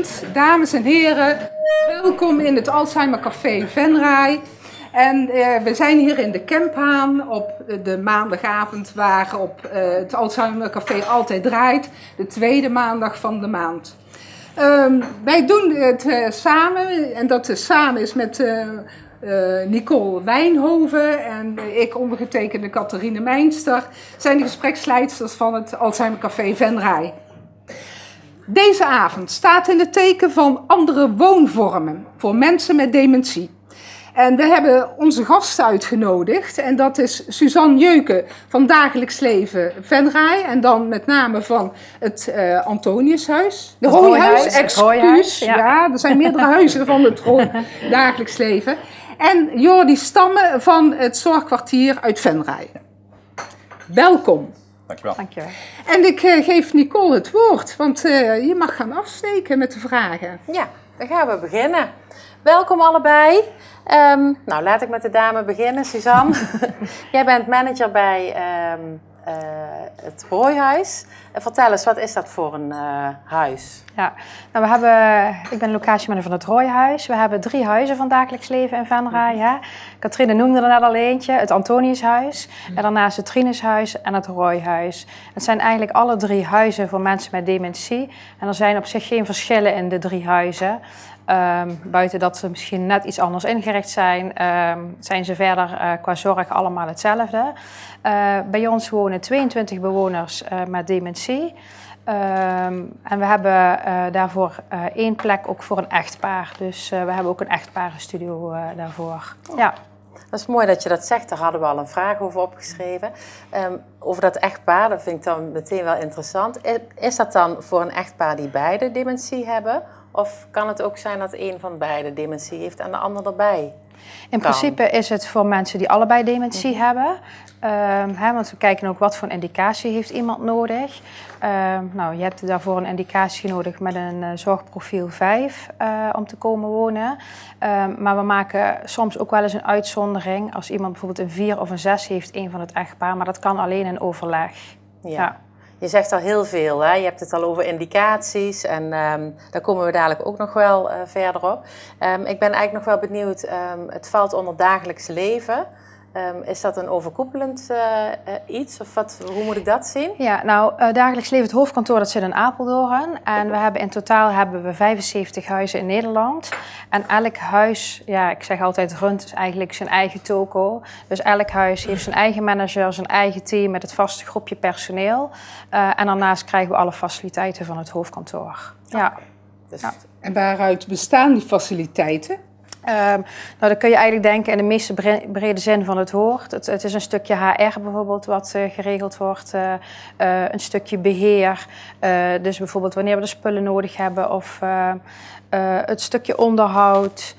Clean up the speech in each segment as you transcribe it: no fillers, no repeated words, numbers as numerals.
avond, dames en heren. Welkom in het Alzheimer Café Venray. En we zijn hier in de Kemphaan op de maandagavond waarop het Alzheimer Café altijd draait. De tweede maandag van de maand. Wij doen het samen en dat is samen is met Nicole Wijnhoven en ik ondergetekende Catharine Meinster zijn de gespreksleidsters van het Alzheimer Café Venray. Deze avond staat in het teken van andere woonvormen voor mensen met dementie. En we hebben onze gasten uitgenodigd en dat is Suzanne Jeuken van Dagelijks Leven Venray en dan met name van het Antoniushuis. De Rooihuis, excuus. Ja, er zijn meerdere huizen van het Dagelijks Leven. En Jordi Stamme van het Zorgkwartier uit Venray. Welkom. Dankjewel. Dankjewel. En ik geef Nicole het woord, want je mag gaan afsteken met de vragen. Ja, dan gaan we beginnen. Welkom allebei. Nou, laat ik met de dame beginnen. Suzanne, jij bent manager bij het Rooihuis. Vertel eens, wat is dat voor een huis? Ja, nou ik ben locatiemanager van het Rooihuis. We hebben 3 huizen van Dagelijks Leven in Venray. Ja. Katrine noemde er net al eentje, het Antoniushuis. En daarnaast het Trinushuis en het Rooihuis. Het zijn eigenlijk alle 3 huizen voor mensen met dementie. En er zijn op zich geen verschillen in de 3 huizen. Buiten dat ze misschien net iets anders ingericht zijn, zijn ze verder qua zorg allemaal hetzelfde. Bij ons wonen 22 bewoners met dementie. En we hebben daarvoor 1 plek ook voor een echtpaar. Dus we hebben ook een echtparenstudio daarvoor. Oh. Ja. Dat is mooi dat je dat zegt, daar hadden we al een vraag over opgeschreven. Over dat echtpaar, dat vind ik dan meteen wel interessant. Is dat dan voor een echtpaar die beide dementie hebben? Of kan het ook zijn dat een van beide dementie heeft en de ander erbij? In principe is het voor mensen die allebei dementie hebben. Want we kijken ook wat voor een indicatie heeft iemand nodig. Nou, je hebt daarvoor een indicatie nodig met een zorgprofiel 5 om te komen wonen. Maar we maken soms ook wel eens een uitzondering als iemand bijvoorbeeld een 4 of een 6 heeft, een van het echtpaar. Maar dat kan alleen in overleg. Ja. Je zegt al heel veel, hè? Je hebt het al over indicaties en daar komen we dadelijk ook nog wel verder op. Ik ben eigenlijk nog wel benieuwd, het valt onder dagelijks leven. Is dat een overkoepelend iets of hoe moet ik dat zien? Ja, nou, Dagelijks Leven, het hoofdkantoor, dat zit in Apeldoorn. En we hebben in totaal 75 huizen in Nederland. En elk huis, ja, ik zeg altijd, runt is eigenlijk zijn eigen toko. Dus elk huis heeft zijn eigen manager, zijn eigen team met het vaste groepje personeel. En daarnaast krijgen we alle faciliteiten van het hoofdkantoor. Ja. Dus... Ja. En waaruit bestaan die faciliteiten? Nou, dan kun je eigenlijk denken in de meest brede zin van het woord. Het is een stukje HR bijvoorbeeld wat geregeld wordt, een stukje beheer. Dus bijvoorbeeld wanneer we de spullen nodig hebben of het stukje onderhoud.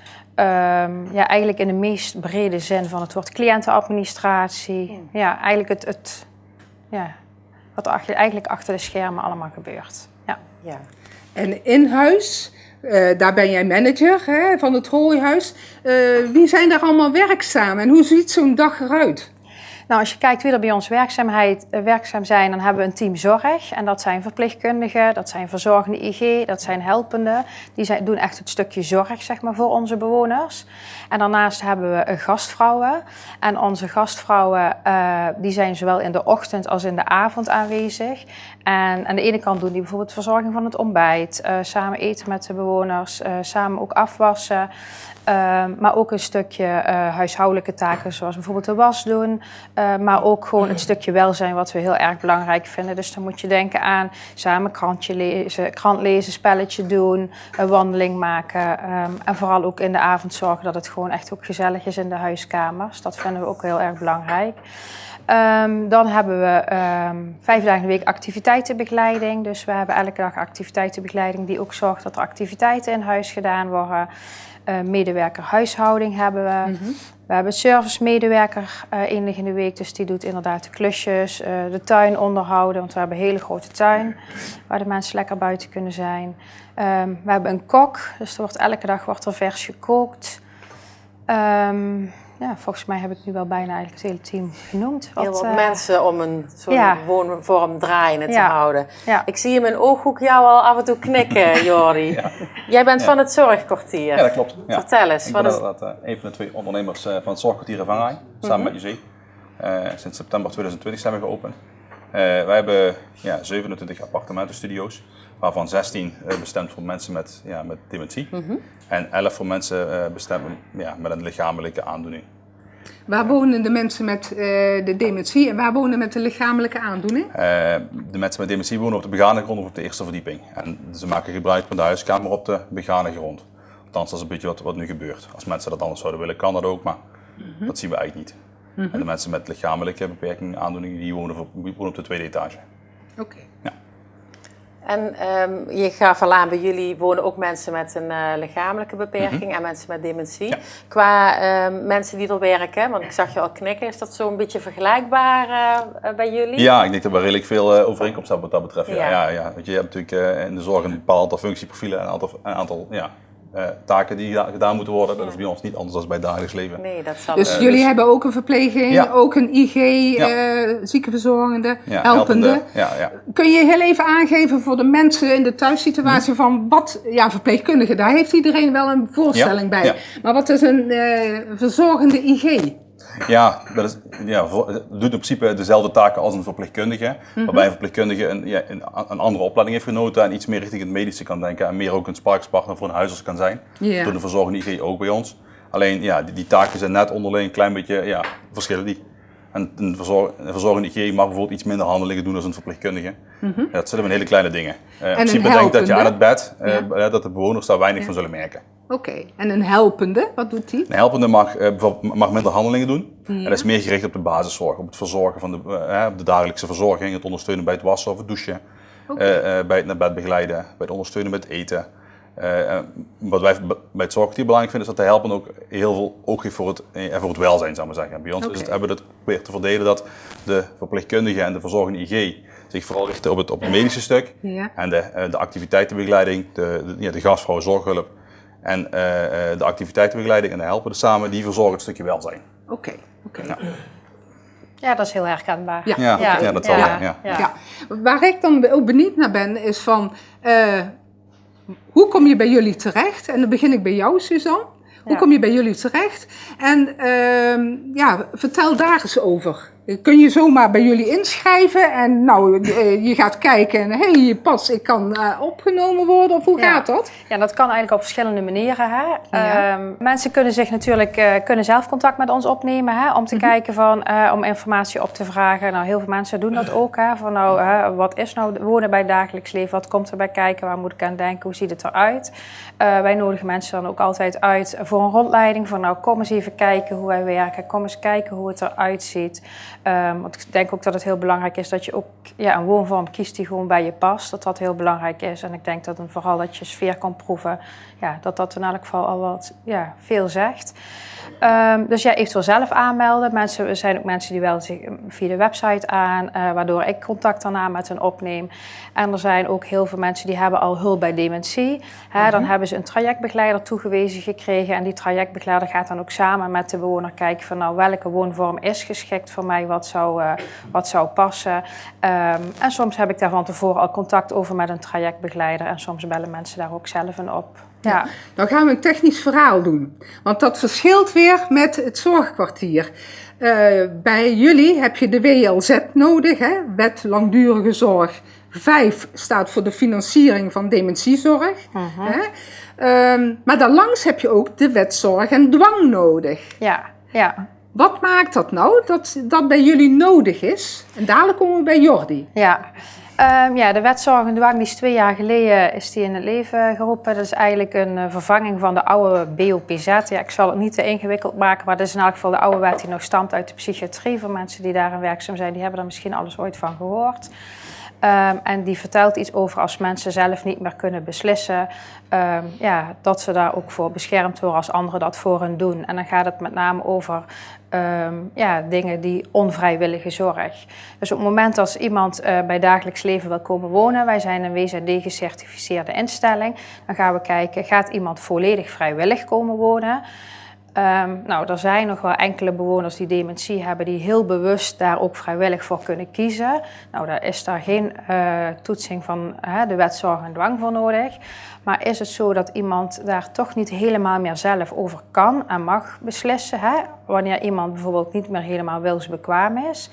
Ja, eigenlijk in de meest brede zin van het woord. Cliëntenadministratie. Ja, eigenlijk wat eigenlijk achter de schermen allemaal gebeurt. Ja. Ja. En in huis, daar ben jij manager van het Rooihuis. Wie zijn daar allemaal werkzaam en hoe ziet zo'n dag eruit? Nou, als je kijkt wie er bij ons werkzaam zijn, dan hebben we een team zorg. En dat zijn verpleegkundigen, dat zijn verzorgende IG, dat zijn helpenden. Die doen echt het stukje zorg, zeg maar, voor onze bewoners. En daarnaast hebben we gastvrouwen. En onze gastvrouwen die zijn zowel in de ochtend als in de avond aanwezig. En aan de ene kant doen die bijvoorbeeld verzorging van het ontbijt, samen eten met de bewoners, samen ook afwassen. Maar ook een stukje huishoudelijke taken, zoals bijvoorbeeld de was doen. Maar ook gewoon een stukje welzijn, wat we heel erg belangrijk vinden. Dus dan moet je denken aan samen krant lezen, spelletje doen, een wandeling maken. En vooral ook in de avond zorgen dat het gewoon echt ook gezellig is in de huiskamers. Dat vinden we ook heel erg belangrijk. Dan hebben we 5 dagen in de week activiteitenbegeleiding. Dus we hebben elke dag activiteitenbegeleiding die ook zorgt dat er activiteiten in huis gedaan worden. Medewerker huishouding hebben we. Mm-hmm. We hebben servicemedewerker één dag in de week, dus die doet inderdaad de klusjes, de tuin onderhouden, want we hebben een hele grote tuin waar de mensen lekker buiten kunnen zijn. We hebben een kok, dus elke dag wordt er vers gekookt. volgens mij heb ik nu wel bijna eigenlijk het hele team genoemd. Heel wat mensen om een soort Ja. woonvorm draaiende te Ja. houden. Ja. Ik zie in mijn ooghoek jou al af en toe knikken, Jordi. Jij bent van het zorgkwartier. Ja, dat klopt. Ja. Vertel eens. Ik Wat ben is... inderdaad een van de 2 ondernemers van het Zorgkwartier in Venray, samen met José. Sinds september 2020 zijn we geopend. Wij hebben 27 appartementenstudio's, waarvan 16 bestemd voor mensen met dementie. En 11 voor mensen bestemd met een lichamelijke aandoening. Waar wonen de mensen met de dementie en waar wonen met de lichamelijke aandoening? De mensen met dementie wonen op de begane grond of op de eerste verdieping. En ze maken gebruik van de huiskamer op de begane grond. Althans, dat is een beetje wat nu gebeurt. Als mensen dat anders zouden willen, kan dat ook, maar dat zien we eigenlijk niet. En de mensen met lichamelijke beperkingen, aandoeningen, die wonen op de tweede etage. Oké. Ja. En je gaf al aan, bij jullie wonen ook mensen met een lichamelijke beperking en mensen met dementie. Ja. Qua mensen die er werken, want ik zag je al knikken, is dat zo'n beetje vergelijkbaar bij jullie? Ja, ik denk dat we redelijk veel overeenkomst hebben wat dat betreft. Ja. Ja. Want je hebt natuurlijk in de zorg een bepaald aantal functieprofielen en een aantal taken die gedaan moeten worden. Dat is bij ons niet anders dan bij het dagelijks leven. Nee, dat zal Dus jullie hebben ook een verpleging, Ja. ook een IG, Ja. ziekenverzorgende, Ja, helpende. Ja. Kun je heel even aangeven voor de mensen in de thuissituatie van wat, verpleegkundige, daar heeft iedereen wel een voorstelling bij. ja. Maar wat is een verzorgende IG? Ja, het doet in principe dezelfde taken als een verpleegkundige. Waarbij een verpleegkundige een andere opleiding heeft genoten en iets meer richting het medische kan denken. En meer ook een sparringspartner voor een huisarts kan zijn. Ja. Door de verzorgende IG ook bij ons. Alleen die taken zijn net onderling een klein beetje, verschillen die. En een verzorgende IG mag bijvoorbeeld iets minder handelingen doen dan een verpleegkundige. Dat zitten in hele kleine dingen. In principe denk ik dat je aan het bed, dat de bewoners daar weinig van zullen merken. Oké, en een helpende, wat doet die? Een helpende mag minder handelingen doen. En dat is meer gericht op de basiszorg, op het verzorgen van de dagelijkse verzorging, het ondersteunen bij het wassen of het douchen, bij het naar bed begeleiden, bij het ondersteunen met eten. Wat wij bij het zorgkwartier belangrijk vinden is dat de helpende ook heel veel oog heeft voor het welzijn, zou ik maar zeggen. Bij ons hebben we het proberen te verdelen dat de verpleegkundige en de verzorgende IG zich vooral richten op het medische stuk. Ja. En de activiteitenbegeleiding, de gastvrouw zorghulp. En de activiteitenbegeleiding en de helpende samen, die verzorgen het stukje welzijn. Oké. Ja. Ja, dat is heel herkenbaar. Ja. Ja, dat zal zijn. Ja. Ja. Waar ik dan ook benieuwd naar ben, is van hoe kom je bij jullie terecht? En dan begin ik bij jou, Suzanne. Hoe kom je bij jullie terecht? En vertel daar eens over. Kun je zomaar bij jullie inschrijven en je gaat kijken en hey, pas, ik kan opgenomen worden of hoe gaat dat? Ja, dat kan eigenlijk op verschillende manieren. Hè? Ja. Mensen kunnen zich natuurlijk kunnen zelf contact met ons opnemen, hè? Om te kijken om informatie op te vragen. Nou, heel veel mensen doen dat ook. Hè? Van wat is nou wonen bij het dagelijks leven? Wat komt erbij kijken? Waar moet ik aan denken? Hoe ziet het eruit? Wij nodigen mensen dan ook altijd uit voor een rondleiding. Van kom eens even kijken hoe wij werken. Kom eens kijken hoe het eruit ziet. Want ik denk ook dat het heel belangrijk is dat je ook een woonvorm kiest die gewoon bij je past. Dat heel belangrijk is. En ik denk dat vooral dat je sfeer kan proeven. Ja, dat in elk geval al wat veel zegt. Dus eventueel zelf aanmelden. Er zijn ook mensen die wel zich via de website aan, waardoor ik contact daarna met hen opneem. En er zijn ook heel veel mensen die hebben al hulp bij dementie. Dan hebben ze een trajectbegeleider toegewezen gekregen. En die trajectbegeleider gaat dan ook samen met de bewoner kijken van welke woonvorm is geschikt voor mij, wat zou passen. En soms heb ik daar van tevoren al contact over met een trajectbegeleider. En soms bellen mensen daar ook zelf in op. Ja. Dan gaan we een technisch verhaal doen. Want dat verschilt weer met het zorgkwartier. Bij jullie heb je de WLZ nodig, hè? Wet Langdurige Zorg. 5 staat voor de financiering van dementiezorg. Hè? Maar daarlangs heb je ook de wet Zorg en Dwang nodig. Ja. Wat maakt dat nou, dat bij jullie nodig is? En dadelijk komen we bij Jordi. De wet Zorg en Dwang is 2 jaar geleden in het leven geroepen. Dat is eigenlijk een vervanging van de oude BOPZ. Ja, ik zal het niet te ingewikkeld maken, maar dat is in elk geval de oude wet die nog stamt uit de psychiatrie. Voor mensen die daarin werkzaam zijn, die hebben daar misschien alles ooit van gehoord. En die vertelt iets over als mensen zelf niet meer kunnen beslissen, dat ze daar ook voor beschermd worden als anderen dat voor hen doen. En dan gaat het met name over dingen die onvrijwillige zorg. Dus op het moment als iemand bij dagelijks leven wil komen wonen, wij zijn een WZD gecertificeerde instelling, dan gaan we kijken, gaat iemand volledig vrijwillig komen wonen? Nou, er zijn nog wel enkele bewoners die dementie hebben die heel bewust daar ook vrijwillig voor kunnen kiezen. Nou, daar is daar geen toetsing van de wet zorg en dwang voor nodig. Maar is het zo dat iemand daar toch niet helemaal meer zelf over kan en mag beslissen, wanneer iemand bijvoorbeeld niet meer helemaal wilsbekwaam is,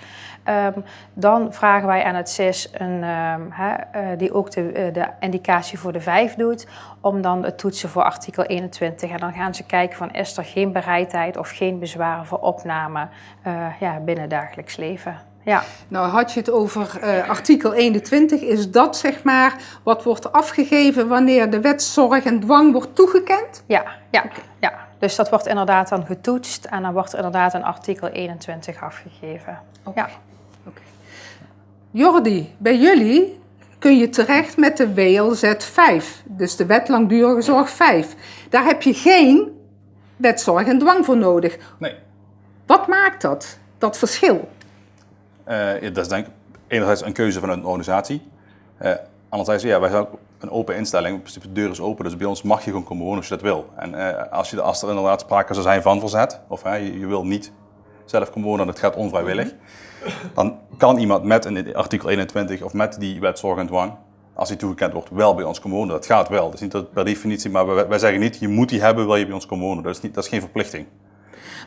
dan vragen wij aan het CIS, die ook de indicatie voor de 5 doet, om dan het toetsen voor artikel 21. En dan gaan ze kijken van is er geen bereidheid of geen bezwaren voor opname binnen dagelijks leven. Ja. Nou had je het over artikel 21. Is dat zeg maar wat wordt afgegeven wanneer de wet zorg en dwang wordt toegekend? Ja. Dus dat wordt inderdaad dan getoetst en dan wordt inderdaad een artikel 21 afgegeven. Okay. Ja. Okay. Jordi, bij jullie kun je terecht met de WLZ 5, dus de wet langdurige zorg 5. Daar heb je geen wet zorg en dwang voor nodig. Nee. Wat maakt dat verschil? Dat is denk ik enerzijds een keuze vanuit een organisatie. Anderzijds, wij zijn ook een open instelling. In principe de deur is open, dus bij ons mag je gewoon komen wonen als je dat wil. En als er inderdaad sprake zou zijn van verzet, of je wil niet zelf komen wonen en het gaat onvrijwillig, dan kan iemand met een artikel 21 of met die wet zorg en dwang, als die toegekend wordt, wel bij ons komen wonen. Dat gaat wel. Dat is niet dat per definitie, maar wij zeggen niet, je moet die hebben, wil je bij ons komen wonen. Dat is geen verplichting.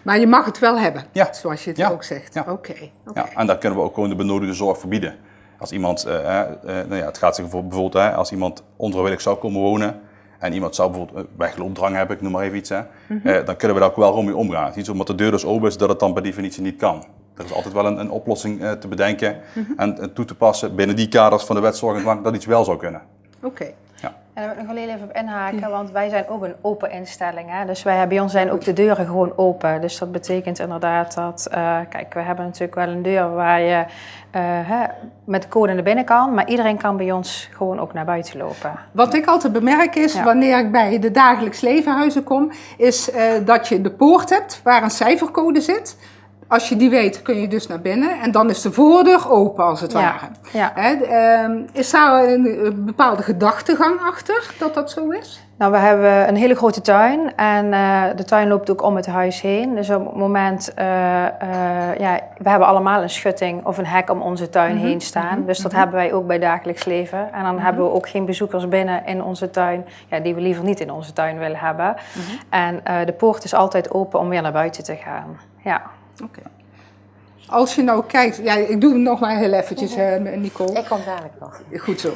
Maar je mag het wel hebben, ja. Zoals je het ook zegt. Ja. Oké. Ja, en daar kunnen we ook gewoon de benodigde zorg verbieden. Als iemand, het gaat zich bijvoorbeeld, als iemand onvrijwillig zou komen wonen en iemand zou bijvoorbeeld wegloopdrang hebben, ik noem maar even iets, dan kunnen we daar ook wel gewoon mee omgaan. Het is niet zo omdat de deur dus open is dat het dan per definitie niet kan. Er is altijd wel een oplossing te bedenken en toe te passen binnen die kaders van de wet zorg en dwang dat iets wel zou kunnen. Oké. Ja. En daar wil ik nog heel even op inhaken, want wij zijn ook een open instelling. Dus bij ons zijn ook de deuren gewoon open. Dus dat betekent inderdaad dat, we hebben natuurlijk wel een deur waar je met de code naar binnen kan, maar iedereen kan bij ons gewoon ook naar buiten lopen. Wat ik altijd bemerk is, wanneer ik bij de dagelijks levenhuizen kom, is dat je de poort hebt waar een cijfercode zit. Als je die weet, kun je dus naar binnen. En dan is de voordeur open, als het ware. Ja. Is daar een bepaalde gedachtegang achter, dat zo is? Nou, we hebben een hele grote tuin. En de tuin loopt ook om het huis heen. Dus op het moment... we hebben allemaal een schutting of een hek om onze tuin heen staan. Dus dat hebben wij ook bij dagelijks leven. En dan hebben we ook geen bezoekers binnen in onze tuin, die we liever niet in onze tuin willen hebben. En de poort is altijd open om weer naar buiten te gaan. Ja. Oké. Als je nou kijkt, ik doe het nog maar heel eventjes, Nicole. Ik kom dadelijk nog. Goed zo.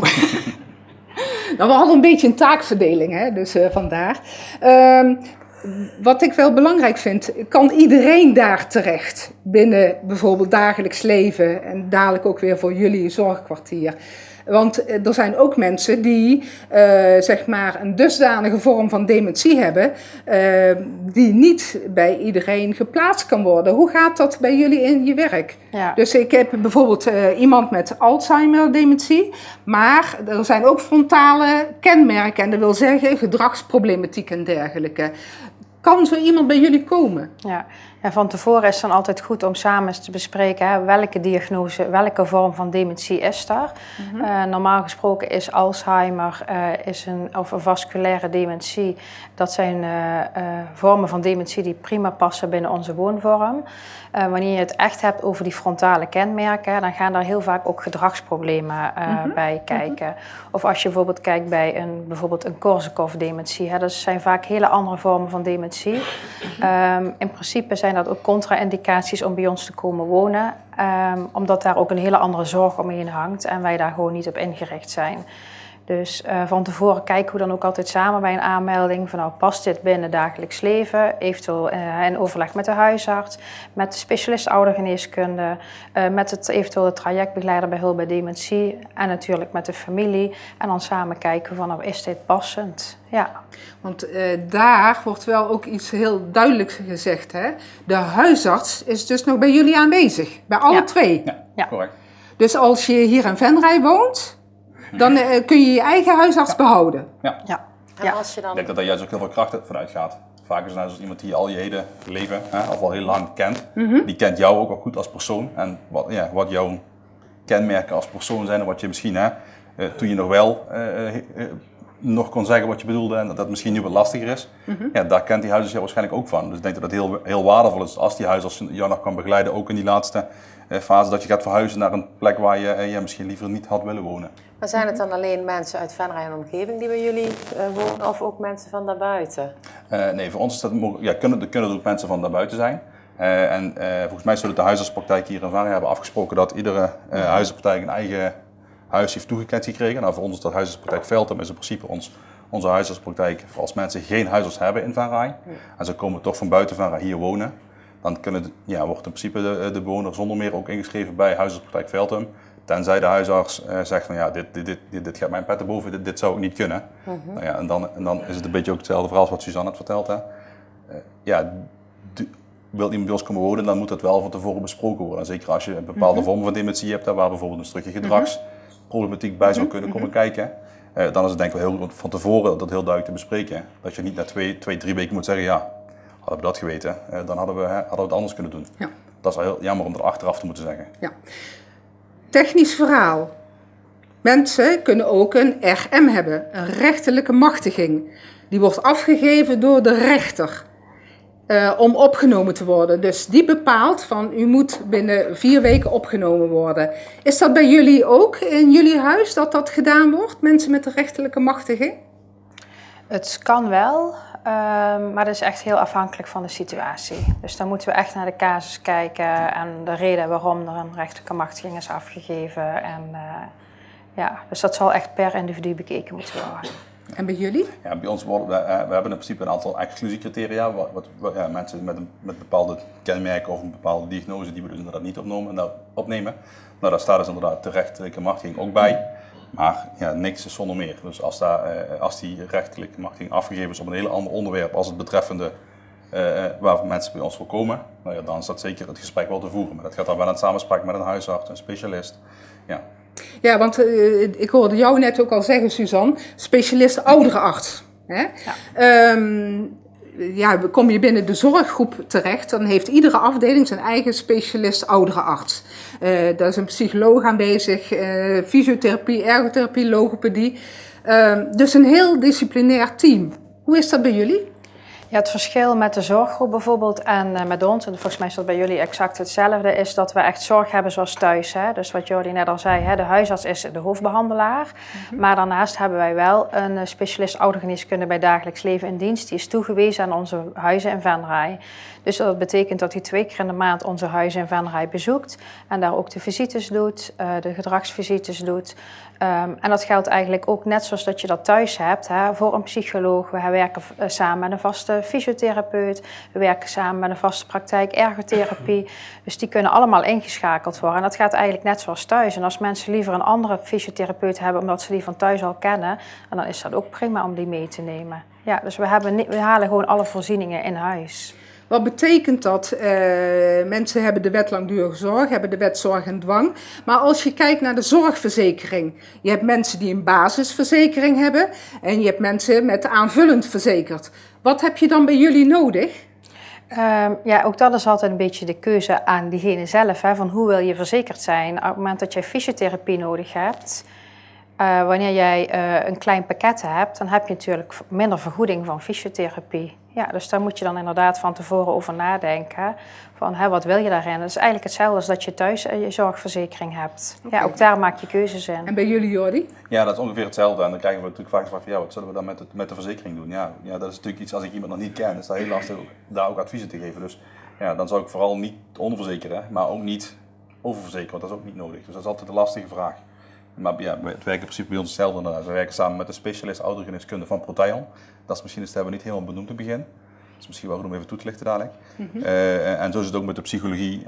Nou, we hadden een beetje een taakverdeling, dus vandaar. Wat ik wel belangrijk vind, kan iedereen daar terecht binnen bijvoorbeeld dagelijks leven en dadelijk ook weer voor jullie zorgkwartier? Want er zijn ook mensen die zeg maar een dusdanige vorm van dementie hebben die niet bij iedereen geplaatst kan worden. Hoe gaat dat bij jullie in je werk? Ja. Dus ik heb bijvoorbeeld iemand met Alzheimer-dementie, maar er zijn ook frontale kenmerken en dat wil zeggen gedragsproblematiek en dergelijke. Kan zo iemand bij jullie komen? Ja, van tevoren is het dan altijd goed om samen eens te bespreken welke diagnose, welke vorm van dementie is er. Normaal gesproken is Alzheimer of een vasculaire dementie. Dat zijn vormen van dementie die prima passen binnen onze woonvorm. Wanneer je het echt hebt over die frontale kenmerken, dan gaan daar heel vaak ook gedragsproblemen bij kijken. Of als je bijvoorbeeld kijkt bij bijvoorbeeld een Korsakoff-dementie. Dat zijn vaak hele andere vormen van dementie. In principe zijn dat ook contra-indicaties om bij ons te komen wonen. Omdat daar ook een hele andere zorg omheen hangt en wij daar gewoon niet op ingericht zijn. Dus van tevoren kijken we dan ook altijd samen bij een aanmelding van past dit binnen dagelijks leven, eventueel in overleg met de huisarts, met de specialist oudergeneeskunde, met het eventueel de trajectbegeleider bij hulp bij dementie en natuurlijk met de familie. En dan samen kijken van is dit passend? Ja. Want daar wordt wel ook iets heel duidelijks gezegd. Hè? De huisarts is dus nog bij jullie aanwezig, bij alle twee. Ja, correct. Dus als je hier in Venray woont, dan kun je je eigen huisarts behouden. Ja. En als je dan... Ik denk dat daar juist ook heel veel kracht vanuit gaat. Vaak is het dus iemand die je al je hele leven, of al heel lang kent. Die kent jou ook al goed als persoon. En wat jouw kenmerken als persoon zijn en wat je misschien, toen je nog wel nog kon zeggen wat je bedoelde en dat het misschien nu wat lastiger is. Ja, daar kent die huisarts waarschijnlijk ook van. Dus ik denk dat het heel waardevol is als die huisarts jou nog kan begeleiden, ook in die laatste fase dat je gaat verhuizen naar een plek waar je misschien liever niet had willen wonen. Maar zijn het dan alleen mensen uit Venray en omgeving die bij jullie wonen of ook mensen van daarbuiten? Nee, voor ons is dat kunnen er ook mensen van daarbuiten zijn. Volgens mij zullen de huisartspraktijk hier in Venray hebben afgesproken dat iedere huisartspraktijk een eigen huis heeft toegekend gekregen. Nou, voor ons is dat huisartspraktijk Veltum is in principe onze huisartspraktijk voor als mensen geen huisarts hebben in Venray. En ze komen toch van buiten Venray hier wonen. Dan wordt in principe de bewoner zonder meer ook ingeschreven bij huisartspraktijk Veltum. Tenzij de huisarts zegt van ja, dit gaat mijn pet erboven, dit zou ik niet kunnen. Nou ja, en dan is het een beetje ook hetzelfde verhaal als wat Suzanne had verteld. Hè. Wil iemand bij ons komen wonen, dan moet dat wel van tevoren besproken worden. En zeker als je een bepaalde vorm van dementie hebt, waar bijvoorbeeld een stukje gedragsproblematiek bij zou kunnen komen kijken. Dan is het denk ik wel heel goed van tevoren dat heel duidelijk te bespreken. Dat je niet na 2-3 weken moet zeggen, ja, hadden we dat geweten, dan hadden we het anders kunnen doen. Ja. Dat is wel heel jammer om er achteraf te moeten zeggen. Ja. Technisch verhaal. Mensen kunnen ook een RM hebben, een rechterlijke machtiging. Die wordt afgegeven door de rechter om opgenomen te worden. Dus die bepaalt van u moet binnen 4 weken opgenomen worden. Is dat bij jullie ook in jullie huis dat gedaan wordt? Mensen met een rechterlijke machtiging? Het kan wel, maar dat is echt heel afhankelijk van de situatie. Dus dan moeten we echt naar de casus kijken en de reden waarom er een rechterlijke machtiging is afgegeven. Dus dat zal echt per individu bekeken moeten worden. En bij jullie? Ja, bij ons we hebben in principe een aantal exclusiecriteria. Mensen met bepaalde kenmerken of een bepaalde diagnose die we dus inderdaad niet opnemen. Nou, daar staat dus inderdaad de rechterlijke machtiging ook bij. Maar ja, niks is zonder meer. Dus als die rechterlijke machtiging afgegeven is op een heel ander onderwerp als het betreffende waar mensen bij ons voor komen, nou ja, dan is dat zeker het gesprek wel te voeren. Maar dat gaat dan wel in samenspraak met een huisarts, een specialist. Ja. Ja, want ik hoorde jou net ook al zeggen, Suzanne, specialist ouderenarts. Hè? Ja. Kom je binnen de zorggroep terecht, dan heeft iedere afdeling zijn eigen specialist ouderenarts. Daar is een psycholoog aanwezig, fysiotherapie, ergotherapie, logopedie. Dus een heel disciplinair team. Hoe is dat bij jullie? Ja, het verschil met de zorggroep bijvoorbeeld en met ons, en volgens mij is dat bij jullie exact hetzelfde, is dat we echt zorg hebben zoals thuis. Hè? Dus wat Jordi net al zei, hè, de huisarts is de hoofdbehandelaar. Maar daarnaast hebben wij wel een specialist oudergeneeskunde bij dagelijks leven in dienst. Die is toegewezen aan onze huizen in Venray. Dus dat betekent dat hij 2 keer in de maand onze huizen in Venray bezoekt. En daar ook de visites doet, de gedragsvisites doet. En dat geldt eigenlijk ook net zoals dat je dat thuis hebt, hè, voor een psycholoog. We werken samen met een vaste fysiotherapeut. We werken samen met een vaste praktijk ergotherapie. Dus die kunnen allemaal ingeschakeld worden. En dat gaat eigenlijk net zoals thuis. En als mensen liever een andere fysiotherapeut hebben omdat ze die van thuis al kennen, dan is dat ook prima om die mee te nemen. Ja, dus we halen gewoon alle voorzieningen in huis. Wat betekent dat? Mensen hebben de wet langdurige zorg, hebben de wet zorg en dwang. Maar als je kijkt naar de zorgverzekering. Je hebt mensen die een basisverzekering hebben. En je hebt mensen met aanvullend verzekerd. Wat heb je dan bij jullie nodig? Ja, ook dat is altijd een beetje de keuze aan diegene zelf. Hè, van hoe wil je verzekerd zijn? Op het moment dat jij fysiotherapie nodig hebt, wanneer jij een klein pakket hebt, dan heb je natuurlijk minder vergoeding van fysiotherapie. Ja, dus daar moet je dan inderdaad van tevoren over nadenken. Van, wat wil je daarin? Dat is eigenlijk hetzelfde als dat je thuis je zorgverzekering hebt. Okay. Ja, ook daar maak je keuzes in. En bij jullie, Jordi? Ja, dat is ongeveer hetzelfde. En dan krijgen we natuurlijk vaak de vraag van, wat zullen we dan met de verzekering doen? Ja, dat is natuurlijk iets, als ik iemand nog niet ken, is dat heel lastig daar ook adviezen te geven. Dus ja, dan zou ik vooral niet onderverzekeren, maar ook niet oververzekeren, want dat is ook niet nodig. Dus dat is altijd een lastige vraag. Maar ja, het werkt in principe bij ons hetzelfde inderdaad. We werken samen met een specialist oudergeneeskunde van Proteon. Dat is misschien, dat hebben we niet helemaal benoemd in het begin. Dat is misschien wel goed om even toe te lichten dadelijk. En zo is het ook met de psychologie.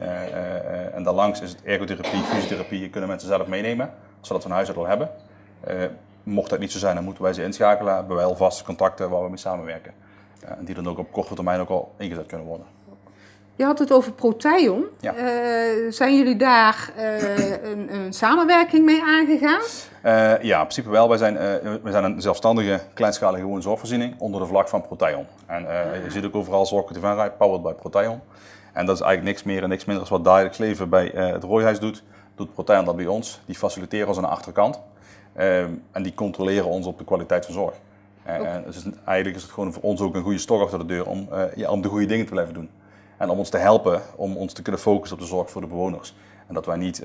En daarlangs is het ergotherapie, fysiotherapie, kunnen mensen zelf meenemen. Als ze dat van huis uit al hebben. Mocht dat niet zo zijn, dan moeten wij ze inschakelen. Hebben wij al vaste contacten waar we mee samenwerken. En die dan ook op korte termijn ook al ingezet kunnen worden. Je had het over Proteon. Ja. Zijn jullie daar een samenwerking mee aangegaan? Ja, in principe wel. Wij zijn een zelfstandige, kleinschalige woonzorgvoorziening onder de vlag van Proteon. En je ziet ook overal Zorg in Venray, powered by Proteon. En dat is eigenlijk niks meer en niks minder dan wat dagelijks leven bij het Rooihuis doet. Doet Proteon dat bij ons. Die faciliteren ons aan de achterkant. En die controleren ons op de kwaliteit van zorg. Dus eigenlijk is het gewoon voor ons ook een goede stok achter de deur om de goede dingen te blijven doen. En om ons te helpen, om ons te kunnen focussen op de zorg voor de bewoners. En dat wij niet,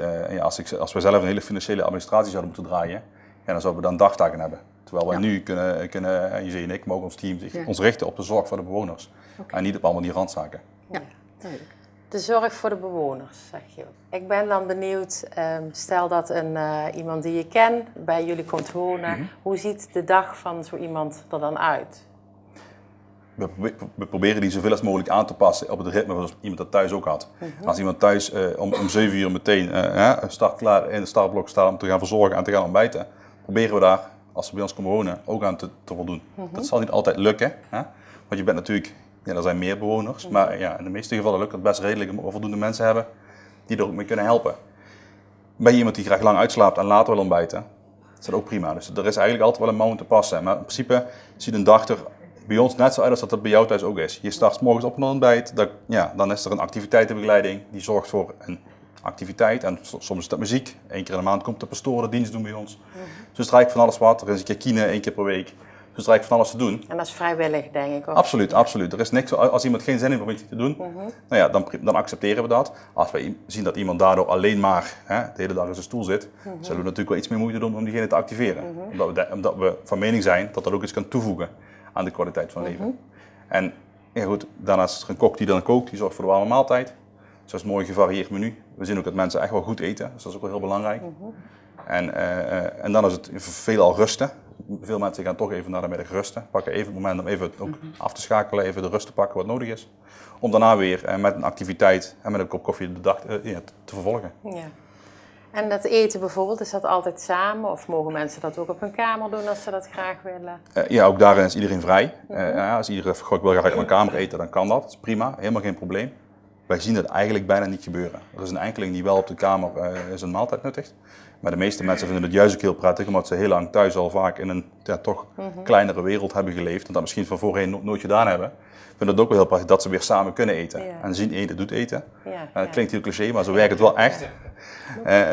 als wij zelf een hele financiële administratie zouden moeten draaien, dan zouden we dan dagtaken hebben. Terwijl wij nu kunnen je en ik, maar ook ons team, ons richten op de zorg voor de bewoners. En niet op allemaal die randzaken. Ja. De zorg voor de bewoners, zeg je. Ik ben dan benieuwd, stel dat iemand die je kent bij jullie komt wonen. Hoe ziet de dag van zo iemand er dan uit? We proberen die zoveel als mogelijk aan te passen op het ritme zoals iemand dat thuis ook had. Als iemand thuis om 7 uur meteen startklaar in de startblok staat om te gaan verzorgen en te gaan ontbijten, proberen we daar, als ze bij ons komen wonen, ook aan te voldoen. Dat zal niet altijd lukken, want je bent natuurlijk, er zijn meer bewoners, maar in de meeste gevallen lukt het best redelijk om voldoende mensen hebben die er ook mee kunnen helpen. Ben je iemand die graag lang uitslaapt en later wil ontbijten, is dat ook prima. Dus er is eigenlijk altijd wel een mouw te passen. Maar in principe ziet een dag er bij ons net zo uit als dat het bij jou thuis ook is. Je start 's morgens op een ontbijt, dan is er een activiteitenbegeleiding die zorgt voor een activiteit. En soms is dat muziek. 1 keer in de maand komt de pastoor de dienst doen bij ons. Dus het is eigenlijk van alles wat. Er is een keer kine 1 keer per week. Dus er is eigenlijk van alles te doen. En dat is vrijwillig, denk ik ook. Absoluut, absoluut. Er is niks, als iemand geen zin heeft om iets te doen, dan accepteren we dat. Als wij zien dat iemand daardoor alleen maar de hele dag in zijn stoel zit, zullen we natuurlijk wel iets meer moeite doen om diegene te activeren. Omdat we van mening zijn dat dat ook iets kan toevoegen aan de kwaliteit van leven. En goed, daarnaast is er een kok die dan kookt, die zorgt voor de warme maaltijd. Dus dat is een mooi gevarieerd menu. We zien ook dat mensen echt wel goed eten, dus dat is ook wel heel belangrijk. En dan is het veelal rusten. Veel mensen gaan toch even na de middag rusten. Pakken even het moment om even ook af te schakelen, even de rust te pakken wat nodig is. Om daarna weer met een activiteit en met een kop koffie de dag te vervolgen. Ja. En dat eten bijvoorbeeld, is dat altijd samen? Of mogen mensen dat ook op hun kamer doen als ze dat graag willen? Ook daarin is iedereen vrij. Als iedereen ik wil graag op mijn kamer eten, dan kan dat. Dat is prima, helemaal geen probleem. Wij zien dat eigenlijk bijna niet gebeuren. Er is een enkeling die wel op de kamer zijn maaltijd nuttigt. Maar de meeste mensen vinden het juist ook heel prettig, omdat ze heel lang thuis al vaak in een toch kleinere wereld hebben geleefd. En dat misschien van voorheen nooit gedaan hebben. Vinden het ook wel heel prettig dat ze weer samen kunnen eten. Ja. En zien eten doet eten. Dat klinkt heel cliché, maar zo werkt het wel echt.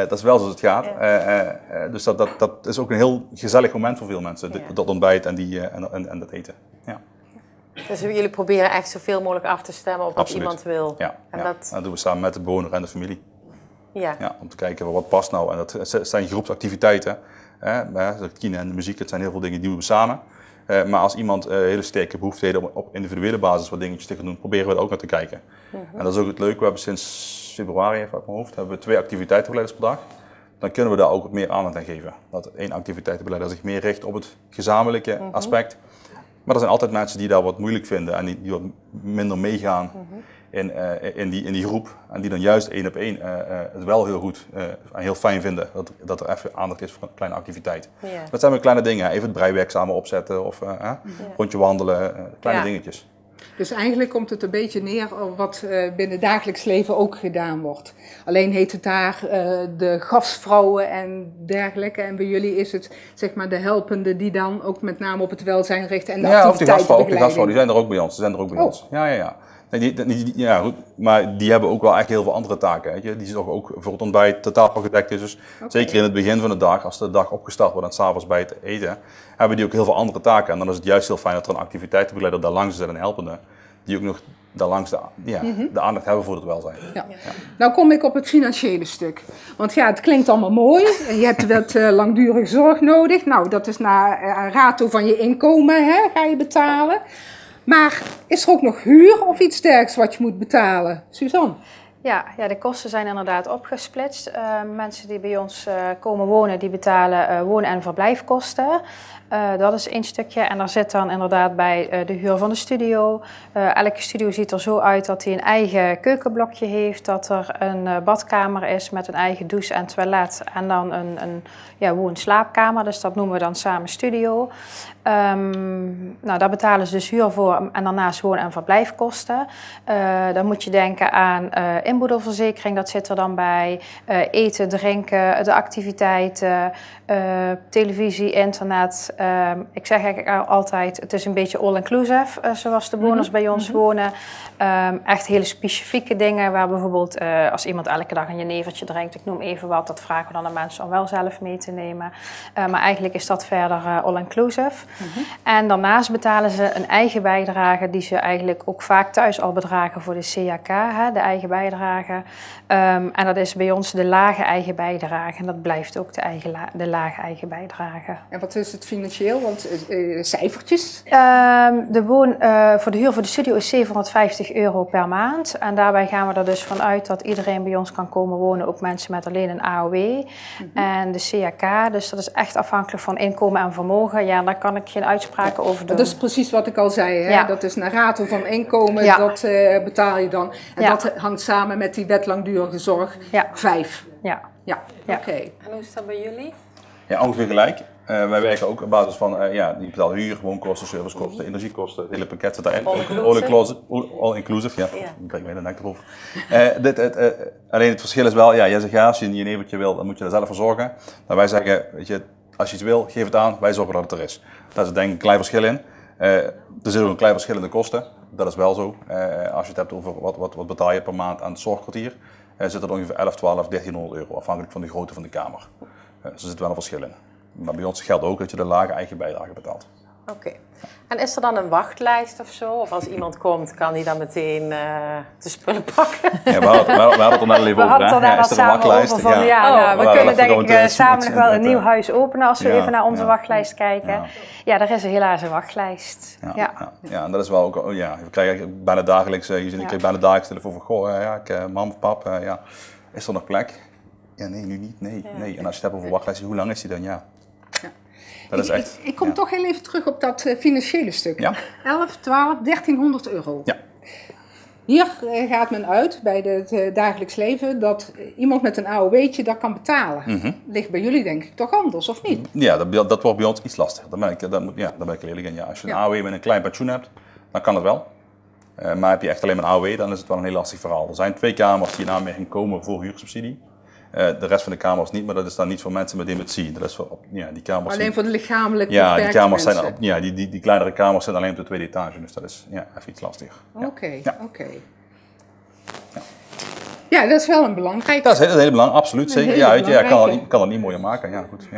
Dat is wel zoals het gaat. Dus dat is ook een heel gezellig moment voor veel mensen. Dat ontbijt en dat eten. Ja. Dus jullie proberen echt zoveel mogelijk af te stemmen op wat iemand wil. Ja, dat doen we samen met de bewoner en de familie. Om te kijken wat past nou. En dat zijn groepsactiviteiten. Het kine en de muziek, dat zijn heel veel dingen die doen we samen. Maar als iemand hele sterke behoeften heeft op individuele basis wat dingetjes te gaan doen, proberen we er ook naar te kijken. En dat is ook het leuke. We hebben sinds februari, even uit mijn hoofd, hebben we 2 activiteitenbegeleiders per dag. Dan kunnen we daar ook meer aandacht aan geven. Dat 1 activiteitenbegeleider zich meer richt op het gezamenlijke aspect. Maar er zijn altijd mensen die dat wat moeilijk vinden en die wat minder meegaan in die groep. En die dan juist 1 op 1 het wel heel goed en heel fijn vinden dat er even aandacht is voor een kleine activiteit. Dat zijn weer kleine dingen. Even het breiwerk samen opzetten of rondje wandelen, kleine dingetjes. Dus eigenlijk komt het een beetje neer op wat binnen het dagelijks leven ook gedaan wordt. Alleen heet het daar de gastvrouwen en dergelijke. En bij jullie is het zeg maar de helpende die dan ook met name op het welzijn richten en de activiteitenbegeleiding. De gastvrouwen, die zijn er ook bij ons. Ze zijn er ook bij ons. Ja. Nee, goed, maar die hebben ook wel echt heel veel andere taken. Weet je? Die zorgen ook voor het ontbijt totaal gedekt is. Dus zeker in het begin van de dag, als de dag opgestart wordt en 's avonds bij het eten, hebben die ook heel veel andere taken. En dan is het juist heel fijn dat er een activiteitenbegeleider daar langs is en een helpende, die ook nog daar langs de aandacht hebben voor het welzijn. Ja. Nou kom ik op het financiële stuk. Want het klinkt allemaal mooi. Je hebt wat langdurige zorg nodig. Nou, dat is naar rato van je inkomen, ga je betalen. Maar is er ook nog huur of iets dergelijks wat je moet betalen? Suzanne? Ja, de kosten zijn inderdaad opgesplitst. Mensen die bij ons komen wonen, die betalen woon- en verblijfkosten. Dat is 1 stukje. En daar zit dan inderdaad bij de huur van de studio. Elke studio ziet er zo uit dat hij een eigen keukenblokje heeft. Dat er een badkamer is met een eigen douche en toilet. En dan een woon-slaapkamer. Dus dat noemen we dan samen studio. Daar betalen ze dus huur voor en daarnaast woon- en verblijfkosten. Dan moet je denken aan inboedelverzekering, dat zit er dan bij. Eten, drinken, de activiteiten, televisie, internet, ik zeg eigenlijk altijd, het is een beetje all-inclusive, zoals de bewoners bij ons wonen. Echt hele specifieke dingen, waar bijvoorbeeld als iemand elke dag een jenevertje drinkt, ik noem even wat, dat vragen we dan aan mensen om wel zelf mee te nemen. Maar eigenlijk is dat verder all-inclusive. En daarnaast betalen ze een eigen bijdrage, die ze eigenlijk ook vaak thuis al bedragen voor de CAK, de eigen bijdrage. En dat is bij ons de lage eigen bijdrage. En dat blijft ook de lage eigen bijdrage. En wat is het financieel? Want cijfertjes? Voor de huur voor de studio is €750 per maand. En daarbij gaan we er dus vanuit dat iedereen bij ons kan komen wonen. Ook mensen met alleen een AOW. En de CAK, dus dat is echt afhankelijk van inkomen en vermogen. Ja, daar kan ik geen uitspraken over doen. Dat is precies wat ik al zei. Hè? Ja. Dat is naar rato van inkomen, dat betaal je dan. En dat hangt samen met die wet langdurige zorg 5. Ja. Ja, Ja. oké. En hoe is dat bij jullie? Ja, ongeveer gelijk. Wij werken ook op basis van, die betaalt huur, woonkosten, servicekosten, energiekosten, het hele pakket zit daarin. All inclusive, ja. Ik ben er net over. Alleen het verschil is wel, jij zegt als je een jenevertje wil, dan moet je er zelf voor zorgen. Dan wij zeggen, weet je, als je iets wil, geef het aan, wij zorgen dat het er is. Daar zit denk ik een klein verschil in. Er zit ook een klein verschil in de kosten, dat is wel zo. Als je het hebt over wat betaal je per maand aan het zorgkwartier, zit er ongeveer 11, 12, €1300, afhankelijk van de grootte van de kamer. Dus er zit wel een verschil in. Maar bij ons geldt ook dat je de lage eigen bijdrage betaalt. Oké. En is er dan een wachtlijst of zo? Of als iemand komt, kan hij dan meteen de spullen pakken? Ja, we hadden het er net al even over. We hadden daar samen over van, we kunnen denk ik samen nog wel een nieuw huis openen als we even naar onze wachtlijst kijken. Ja, er is helaas een wachtlijst. Ja, en dat is wel ook, we krijgen bijna dagelijks, ik krijg bijna dagelijks telefoon van, mam of pap, is er nog plek? Ja, nee, nu niet, nee. En als je het hebt over wachtlijsten, hoe lang is die dan? Ja. Dat is echt, ik kom toch heel even terug op dat financiële stuk. Ja. 11, 12, €1300. Ja. Hier gaat men uit bij het dagelijks leven dat iemand met een AOW'tje dat kan betalen. Ligt bij jullie denk ik toch anders, of niet? Ja, dat wordt bij ons iets lastiger. Daar ben ik eerlijk in. Ja. Als je een AOW met een klein pensioen hebt, dan kan het wel. Maar heb je echt alleen maar een AOW, dan is het wel een heel lastig verhaal. Er zijn 2 kamers die in aanmerking komen voor huursubsidie. De rest van de kamers niet, maar dat is dan niet voor mensen met dementie. Dat is voor, die kamers Alleen voor de lichamelijk die beperkte kamers mensen. zijn die kleinere kamers zijn alleen op de tweede etage, dus dat is even iets lastiger. Oké. Ja, dat is wel een belangrijk. Dat is heel belangrijk, absoluut. Zeker. Ja, weet je, kan het niet mooier maken. Ja, goed.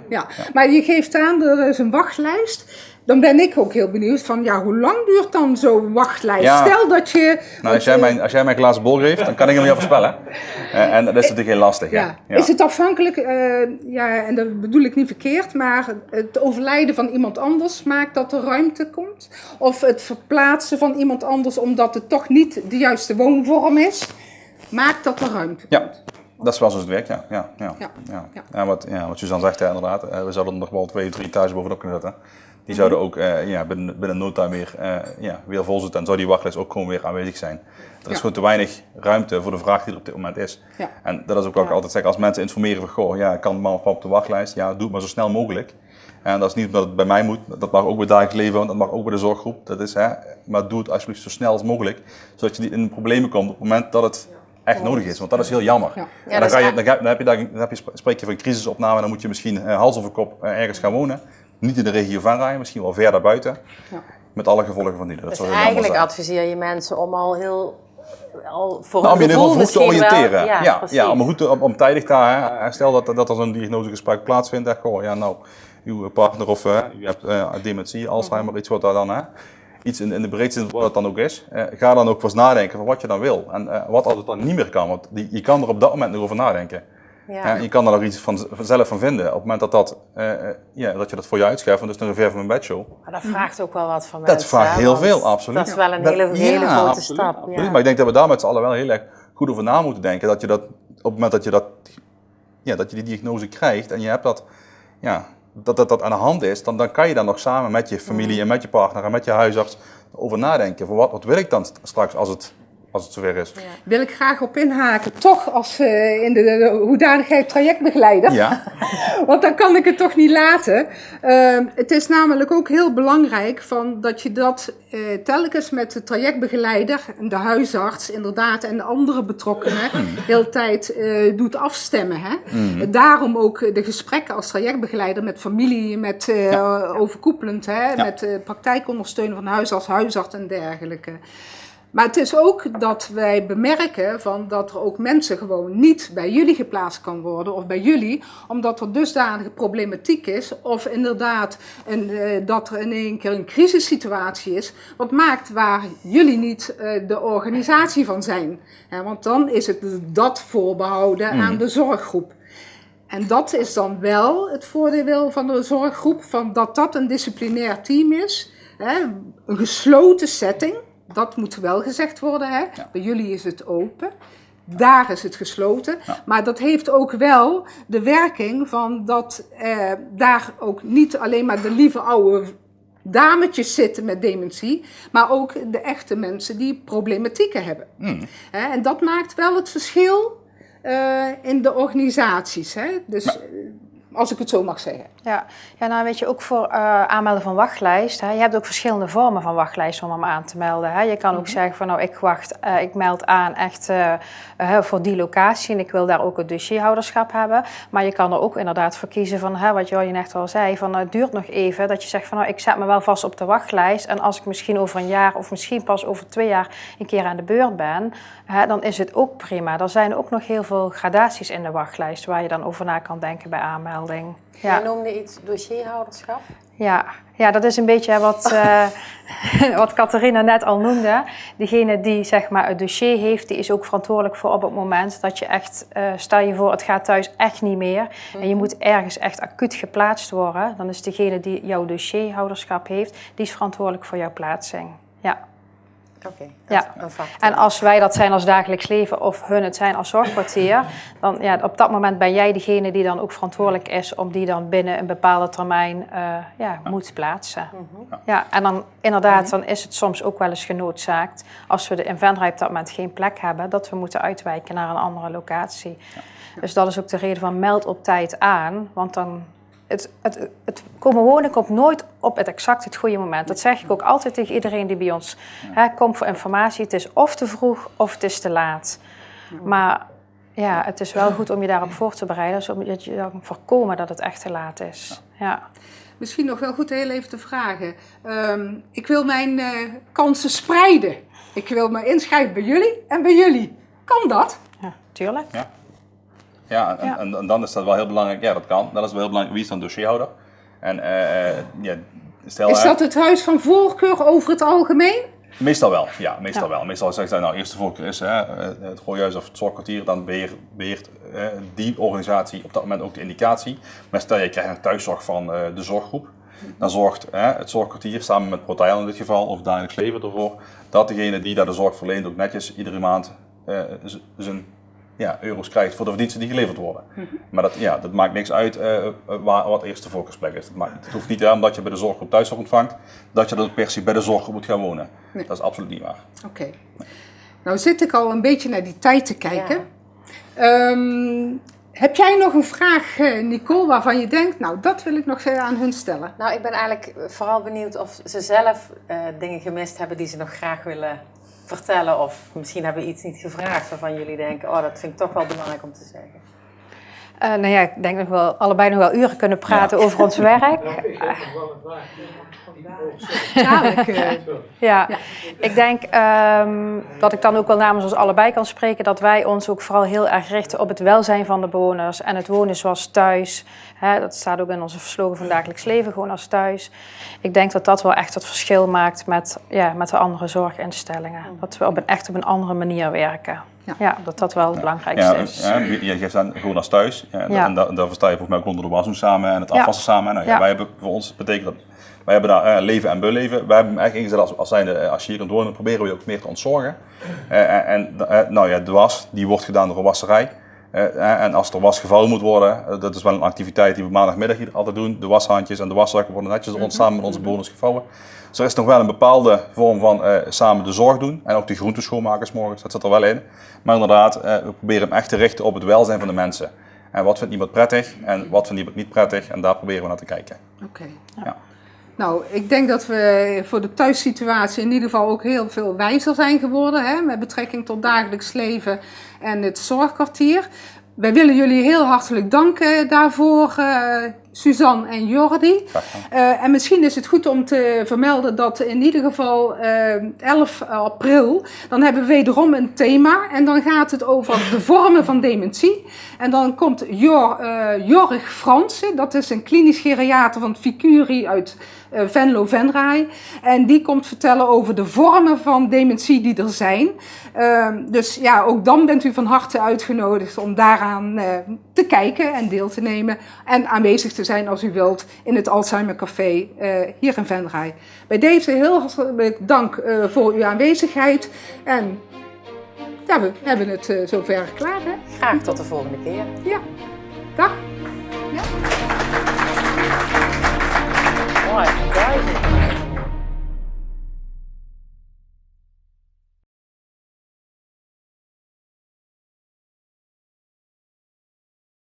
Ja. Maar je geeft aan, er is een wachtlijst. Dan ben ik ook heel benieuwd van, hoe lang duurt dan zo'n wachtlijst? Ja. Stel dat je... Nou, als jij mij glazen bol geeft, dan kan ik hem niet voorspellen. En dat is natuurlijk heel lastig. Ja. Is het afhankelijk, en dat bedoel ik niet verkeerd, maar het overlijden van iemand anders maakt dat er ruimte komt? Of het verplaatsen van iemand anders omdat het toch niet de juiste woonvorm is, maakt dat er ruimte komt? Ja. Dat is wel zoals het werkt, ja. Wat Suzanne zegt, inderdaad. We zouden er nog wel 2 of 3 etages bovenop kunnen zetten. Die zouden ook binnen no time weer vol zitten en zou die wachtlijst ook gewoon weer aanwezig zijn. Er is gewoon te weinig ruimte voor de vraag die er op dit moment is. Ja. En dat is ook wat ik altijd zeg, als mensen informeren van, kan man op de wachtlijst? Ja, doe het maar zo snel mogelijk. En dat is niet omdat het bij mij moet, dat mag ook bij dagelijks leven, dat mag ook bij de zorggroep. Dat is, maar doe het alsjeblieft zo snel als mogelijk, zodat je niet in de problemen komt op het moment dat het echt nodig is, want dat is heel jammer. Ja. En dan spreek je van crisisopname, dan moet je misschien hals over kop ergens gaan wonen. Niet in de regio Venray, misschien wel ver daarbuiten. Ja. Met alle gevolgen van die. Dat dus eigenlijk adviseer je mensen om al voor om je in ieder geval vroeg te oriënteren. Wel, om goed om tijdig daar. Stel dat er zo'n diagnosegesprek plaatsvindt. Uw partner of u hebt dementie, Alzheimer, iets wat daar dan... iets in de breedste zin wat het dan ook is. Ga dan ook eens nadenken van wat je dan wil. En wat als het dan niet meer kan. Want je kan er op dat moment nog over nadenken. Ja. Je kan er nog iets zelf van vinden. Op het moment dat je dat voor je uitschuift, dus een reserve van bedshow. Maar dat vraagt ook wel wat van mensen. Dat vraagt heel veel, absoluut. Dat is wel een hele grote stap. Absoluut. Ja. Maar ik denk dat we daar met z'n allen wel heel erg goed over na moeten denken. Dat je dat, op het moment dat je die diagnose krijgt en je hebt dat aan de hand is, dan kan je daar nog samen met je familie en met je partner en met je huisarts over nadenken. Van wat wil ik dan straks als het als het zover is. Ja. Wil ik graag op inhaken, toch als in de hoedanigheid trajectbegeleider. Ja. Want dan kan ik het toch niet laten. Het is namelijk ook heel belangrijk dat je dat telkens met de trajectbegeleider en de huisarts inderdaad en de andere betrokkenen de hele tijd doet afstemmen. Hè? Daarom ook de gesprekken als trajectbegeleider met familie, met overkoepelend, hè? Met praktijkondersteunen van huisarts en dergelijke. Maar het is ook dat wij bemerken dat er ook mensen gewoon niet bij jullie geplaatst kan worden of bij jullie, omdat er dusdanige problematiek is of inderdaad dat er in één keer een crisissituatie is, wat maakt waar jullie niet de organisatie van zijn. Want dan is het dat voorbehouden aan de zorggroep. En dat is dan wel het voordeel van de zorggroep, dat een disciplinair team is, een gesloten setting. Dat moet wel gezegd worden. Hè? Ja. Bij jullie is het open. Daar is het gesloten. Ja. Maar dat heeft ook wel de werking van dat daar ook niet alleen maar de lieve oude dametjes zitten met dementie, maar ook de echte mensen die problematieken hebben. En dat maakt wel het verschil in de organisaties. Hè? Dus als ik het zo mag zeggen. Ja, nou weet je, ook voor aanmelden van wachtlijst. Hè, je hebt ook verschillende vormen van wachtlijst om aan te melden. Hè. Je kan ook zeggen van ik meld aan echt voor die locatie en ik wil daar ook het dossierhouderschap hebben. Maar je kan er ook inderdaad voor kiezen van wat Jorjen net al zei, van het duurt nog even. Dat je zegt van ik zet me wel vast op de wachtlijst en als ik misschien over een jaar of misschien pas over 2 jaar een keer aan de beurt ben, dan is het ook prima. Er zijn ook nog heel veel gradaties in de wachtlijst waar je dan over na kan denken bij aanmelding. Ja. Je noemde iets dossierhouderschap? Ja, dat is een beetje wat Catharina net al noemde. Degene die zeg maar het dossier heeft, die is ook verantwoordelijk voor op het moment dat je echt, stel je voor het gaat thuis echt niet meer en je moet ergens echt acuut geplaatst worden, dan is degene die jouw dossierhouderschap heeft, die is verantwoordelijk voor jouw plaatsing. Ja. Oké, ja. En als wij dat zijn als dagelijks leven of hun het zijn als zorgkwartier, dan op dat moment ben jij degene die dan ook verantwoordelijk is om die dan binnen een bepaalde termijn moet plaatsen. Ja, en dan inderdaad, dan is het soms ook wel eens genoodzaakt, als we in Venray op dat moment geen plek hebben, dat we moeten uitwijken naar een andere locatie. Dus dat is ook de reden van meld op tijd aan, want dan het komen wonen komt nooit op het goede moment. Dat zeg ik ook altijd tegen iedereen die bij ons komt voor informatie. Het is of te vroeg of het is te laat. Maar het is wel goed om je daarop voor te bereiden, zodat je dan voorkomen dat het echt te laat is. Ja. Misschien nog wel goed heel even te vragen. Ik wil mijn kansen spreiden. Ik wil me inschrijven bij jullie en bij jullie. Kan dat? Ja, tuurlijk. Ja, en dan is dat wel heel belangrijk. Ja, dat kan. Dat is wel heel belangrijk. Wie is dan dossierhouder? En stel, is dat het huis van voorkeur over het algemeen? Meestal wel, ja. Meestal wel. Meestal zeggen ze, eerste voorkeur is het gooihuis of het zorgkwartier. Dan beheert die organisatie op dat moment ook de indicatie. Maar stel je krijgt een thuiszorg van de zorggroep. Dan zorgt het zorgkwartier samen met ProTail in dit geval, of dagelijks leven ervoor, dat degene die daar de zorg verleent ook netjes iedere maand zijn euro's krijgt voor de diensten die geleverd worden. Maar dat maakt niks uit wat eerst de voorkeursplek is. Het hoeft niet omdat je bij de zorggroep thuiszorg ontvangt, dat je dan per se bij de zorggroep moet gaan wonen. Nee. Dat is absoluut niet waar. Oké. Nou zit ik al een beetje naar die tijd te kijken. Ja. Heb jij nog een vraag, Nicole, waarvan je denkt, nou dat wil ik nog aan hun stellen? Nou, ik ben eigenlijk vooral benieuwd of ze zelf dingen gemist hebben die ze nog graag willen vertellen. Of misschien hebben we iets niet gevraagd waarvan jullie denken, dat vind ik toch wel belangrijk om te zeggen. Ik denk dat we allebei nog wel uren kunnen praten over ons werk. Ik denk dat ik dan ook wel namens ons allebei kan spreken, dat wij ons ook vooral heel erg richten op het welzijn van de bewoners en het wonen zoals thuis. Dat staat ook in onze slogan van dagelijks leven, gewoon als thuis. Ik denk dat dat wel echt het verschil maakt met de andere zorginstellingen. Dat we echt op een andere manier werken. Ja, dat wel het belangrijkste is. Je geeft aan gewoon als thuis. En daar versta je volgens mij ook onder de wasdoen samen en het afwassen samen. Wij hebben voor ons betekent dat wij hebben daar leven en beleven. Wij hebben eigenlijk ingezet als je hier kunt wonen, proberen we je ook meer te ontzorgen. De was die wordt gedaan door een wasserij. En als er was gevouwen moet worden, dat is wel een activiteit die we maandagmiddag hier altijd doen. De washandjes en de waszakken worden netjes samen met onze bewoners gevouwen. Dus er is nog wel een bepaalde vorm van samen de zorg doen. En ook de groenten schoonmaken 's morgens, dat zit er wel in. Maar inderdaad, we proberen hem echt te richten op het welzijn van de mensen. En wat vindt iemand prettig en wat vindt iemand niet prettig. En daar proberen we naar te kijken. Oké. Ja. Nou, ik denk dat we voor de thuissituatie in ieder geval ook heel veel wijzer zijn geworden, hè, met betrekking tot dagelijks leven en het zorgkwartier. Wij willen jullie heel hartelijk danken daarvoor, Suzanne en Jordi. En misschien is het goed om te vermelden dat in ieder geval 11 april, dan hebben we wederom een thema. En dan gaat het over de vormen van dementie. En dan komt Jorg Fransen, dat is een klinisch geriater van het Vicuri uit Venlo-Venray. En die komt vertellen over de vormen van dementie die er zijn. Dus ja, ook dan bent u van harte uitgenodigd om daaraan te kijken en deel te nemen. En aanwezig te zijn als u wilt in het Alzheimer Café hier in Venray. Bij deze heel hartelijk dank voor uw aanwezigheid. En ja, we hebben het zover klaar. Hè? Graag tot de volgende keer. Ja, dag. Ja. Mooi, duidelijk.